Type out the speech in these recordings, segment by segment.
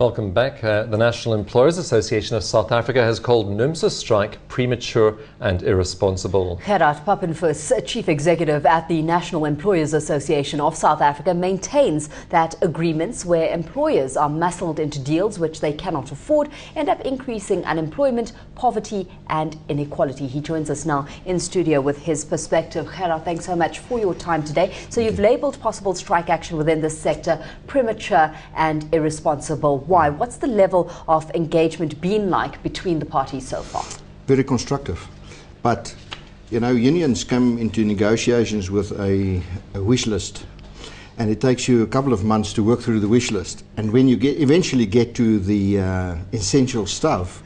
Welcome back. The National Employers Association of South Africa has called NUMSA strike premature and irresponsible. Gerhard Papenfus, Chief Executive at the National Employers Association of South Africa, maintains that agreements where employers are muscled into deals which they cannot afford end up increasing unemployment, poverty and inequality. He joins us now in studio with his perspective. Gerhard, thanks so much for your time today. So you've labelled possible strike action within this sector premature and irresponsible. Why? What's the level of engagement been like between the parties so far? Very constructive. But, you know, unions come into negotiations with a wish list, and it takes you a couple of months to work through the wish list. And when you eventually get to the essential stuff,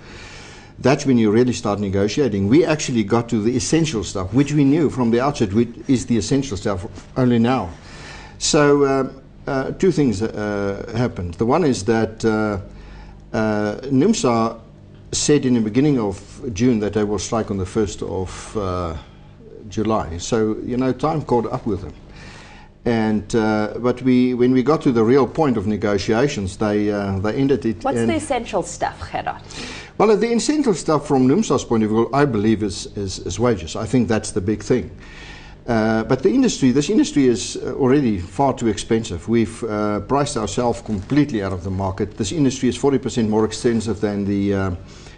that's when you really start negotiating. We actually got to the essential stuff, which we knew from the outset which is the essential stuff only now. So, two things happened. The one is that NUMSA said in the beginning of June that they will strike on the 1st of July. So, you know, time caught up with them. And but when we got to the real point of negotiations, they ended it. What's the essential stuff, Gerhard? Well, the essential stuff from NUMSA's point of view, I believe, is wages. I think that's the big thing. But this industry is already far too expensive. We've priced ourselves completely out of the market. This industry is 40% more expensive than the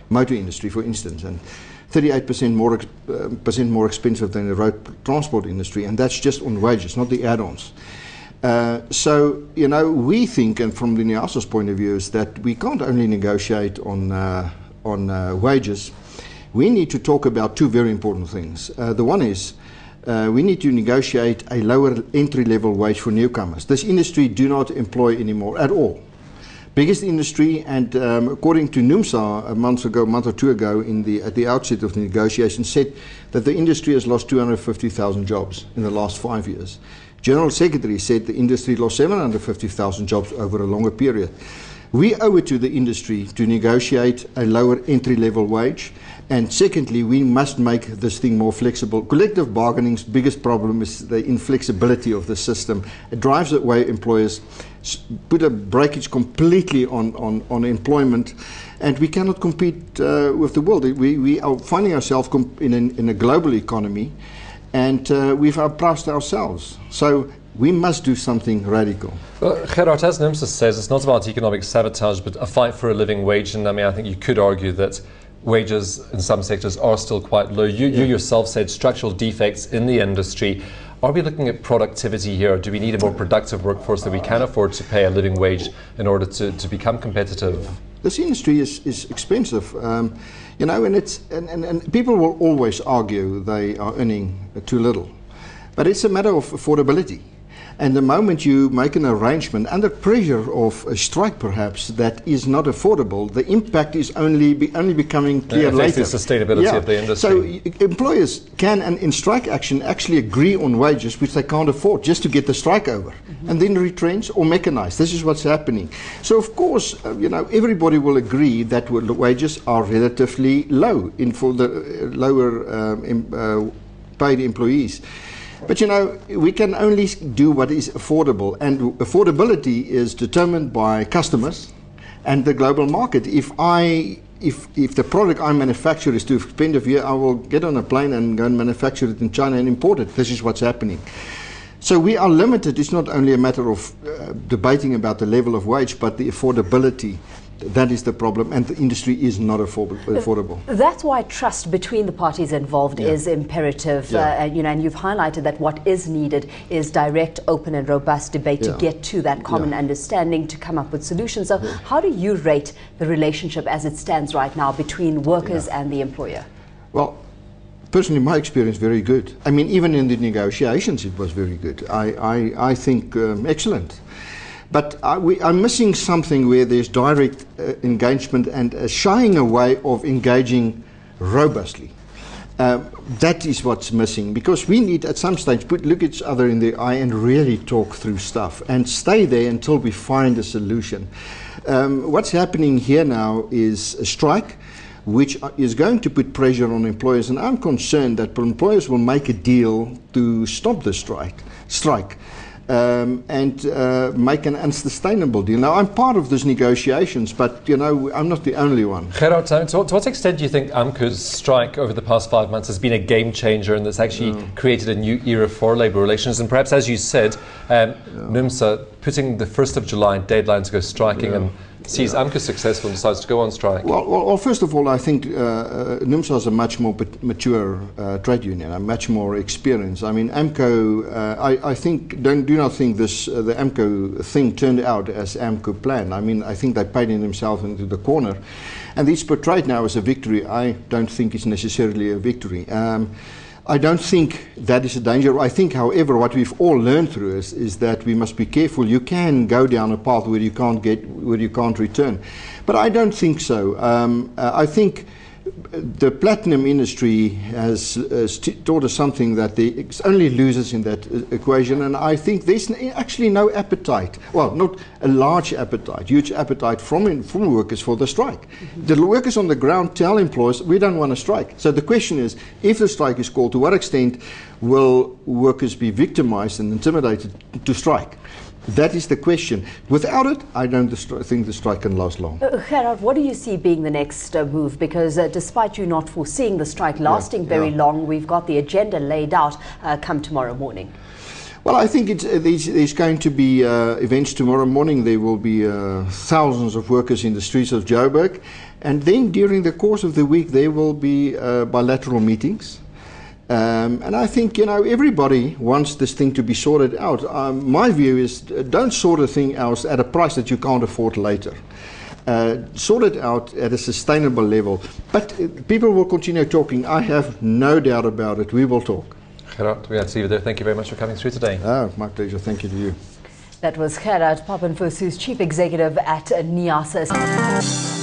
motor industry, for instance, and 38% more expensive than the road transport industry, and that's just on wages, not the add-ons. So, you know, we think, and from the NEASA's point of view, is that we can't only negotiate on wages. We need to talk about two very important things. The one is we need to negotiate a lower entry-level wage for newcomers. This industry do not employ anymore at all. Biggest industry, and according to NUMSA a month or two ago, at the outset of the negotiation, said that the industry has lost 250,000 jobs in the last 5 years. General Secretary said the industry lost 750,000 jobs over a longer period. We owe it to the industry to negotiate a lower entry-level wage. And secondly, we must make this thing more flexible. Collective bargaining's biggest problem is the inflexibility of the system. It drives away employers, put a breakage completely on employment, and we cannot compete with the world. We are finding ourselves in a global economy, and we've outpriced ourselves. So we must do something radical. Well, Gerhard, as NUMSA says, it's not about economic sabotage, but a fight for a living wage. And I mean, I think you could argue that wages in some sectors are still quite low. You yourself said structural defects in the industry. Are we looking at productivity here? Do we need a more productive workforce that we can afford to pay a living wage in order to become competitive? This industry is expensive, you know, and people will always argue they are earning too little. But it's a matter of affordability. And the moment you make an arrangement under pressure of a strike, perhaps, that is not affordable, the impact is only becoming clear later. The sustainability of the industry. So employers can, and in strike action, actually agree on wages which they can't afford just to get the strike over, and then retrench or mechanize. This is what's happening. So, of course, you know, everybody will agree that the wages are relatively low for the lower paid employees. But, you know, we can only do what is affordable, and affordability is determined by customers and the global market. If the product I manufacture is too expensive here, I will get on a plane and go and manufacture it in China and import it. This is what's happening. So we are limited. It's not only a matter of debating about the level of wage, but the affordability. That is the problem, and the industry is not affordable. That's why trust between the parties involved is imperative. You know, and you've highlighted that what is needed is direct, open, and robust debate to get to that common understanding, to come up with solutions. So, how do you rate the relationship as it stands right now between workers and the employer? Well, personally, my experience very good. I mean, even in the negotiations, it was very good. I think excellent. But I'm missing something where there's direct engagement and a shying away of engaging robustly. That is what's missing, because we need at some stage look each other in the eye and really talk through stuff and stay there until we find a solution. What's happening here now is a strike which is going to put pressure on employers, and I'm concerned that employers will make a deal to stop the strike. and make an unsustainable deal. Now, I'm part of these negotiations, but, you know, I'm not the only one. Gerhard, to what extent do you think AMCO's strike over the past 5 months has been a game changer and that's actually created a new era for labour relations? And perhaps, as you said, NUMSA putting the 1st of July deadline to go striking and sees AMCO successful and decides to go on strike? Well, first of all, I think NUMSA is a much more mature trade union, a much more experienced. I mean, AMCO, I think, do not think this the AMCO thing turned out as AMCO planned. I mean, I think they painted themselves into the corner. And it's portrayed now as a victory. I don't think it's necessarily a victory. I don't think that is a danger. I think, however, what we've all learned through is that we must be careful. You can go down a path where you can't return, but I don't think so. I think the platinum industry has taught us something, that there's only losers in that equation, and I think there's actually no appetite. Well, not a large appetite, huge appetite from workers for the strike. The workers on the ground tell employers, we don't want to strike. So the question is, if the strike is called, to what extent will workers be victimized and intimidated to strike? That is the question. Without it, I don't think the strike can last long. Gerhard, what do you see being the next move? Because despite you not foreseeing the strike lasting very long, we've got the agenda laid out come tomorrow morning. Well, I think there's going to be events tomorrow morning. There will be thousands of workers in the streets of Joburg. And then during the course of the week, there will be bilateral meetings. And I think, you know, everybody wants this thing to be sorted out. My view is, don't sort a thing out at a price that you can't afford later. Sort it out at a sustainable level. But people will continue talking. I have no doubt about it. We will talk. Gerhard, we have to see you there. Thank you very much for coming through today. Oh, my pleasure. Thank you to you. That was Gerhard Papenfus, who's Chief Executive at NEASA.